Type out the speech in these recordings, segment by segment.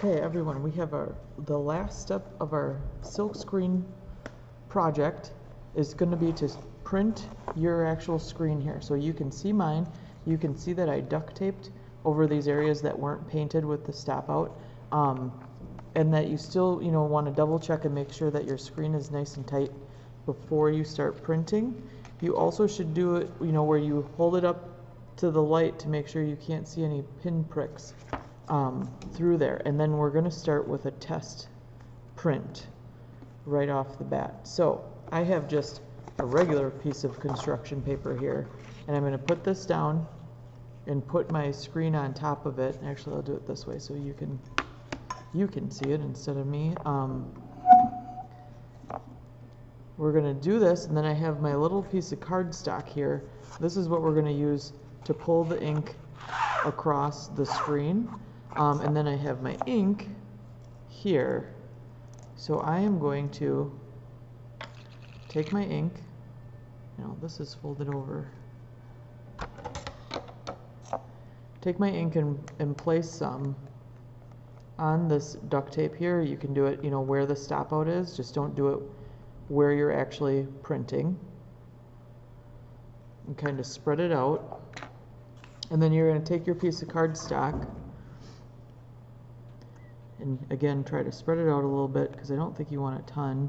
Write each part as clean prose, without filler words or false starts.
Okay, everyone, we have the last step of our silkscreen project is going to be to print your actual screen here. So you can see mine. You can see that I duct taped over these areas that weren't painted with the stop out, and that you still, want to double check and make sure that your screen is nice and tight before you start printing. You also should do it, where you hold it up to the light to make sure you can't see any pin pricks through there. And then we're going to start with a test print right off the bat. So I have just a regular piece of construction paper here, and I'm going to put this down and put my screen on top of it. Actually, I'll do it this way so you can see it instead of me. We're going to do this, and then I have my little piece of cardstock here. This is what we're going to use to pull the ink across the screen. And then I have my ink here. So I am going to take my ink, this is folded over. Take my ink and place some on this duct tape here. You can do it, where the stop out is. Just don't do it where you're actually printing. And kind of spread it out. And then you're going to take your piece of cardstock and again try to spread it out a little bit because I don't think you want a ton.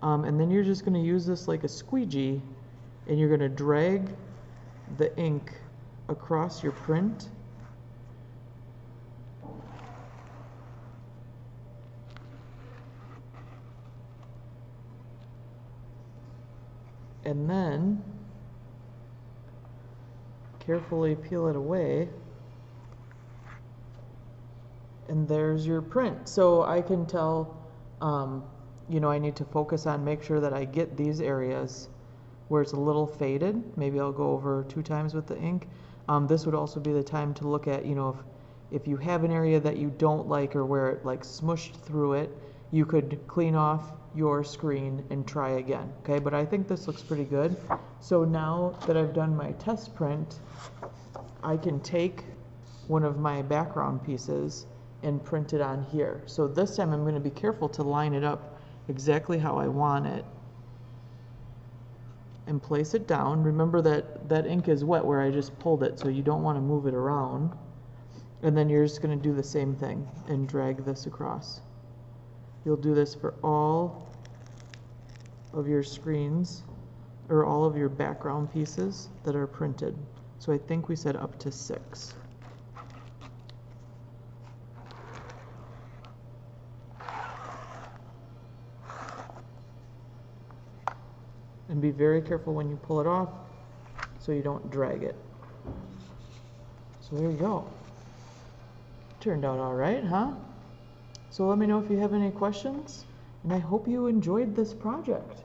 And then you're just going to use this like a squeegee, and you're going to drag the ink across your print. And then carefully peel it away. And there's your print. So I can tell, I need to focus on, make sure that I get these areas where it's a little faded. Maybe I'll go over 2 times with the ink. This would also be the time to look at, if you have an area that you don't like or where it like smushed through it, you could clean off your screen and try again. Okay, but I think this looks pretty good. So now that I've done my test print, I can take one of my background pieces and print it on here. So this time I'm going to be careful to line it up exactly how I want it and place it down. Remember that ink is wet where I just pulled it, so you don't want to move it around. And then you're just going to do the same thing and drag this across. You'll do this for all of your screens or all of your background pieces that are printed. So I think we said up to 6. And be very careful when you pull it off so you don't drag it. So there you go. Turned out all right, huh? So let me know if you have any questions, and I hope you enjoyed this project.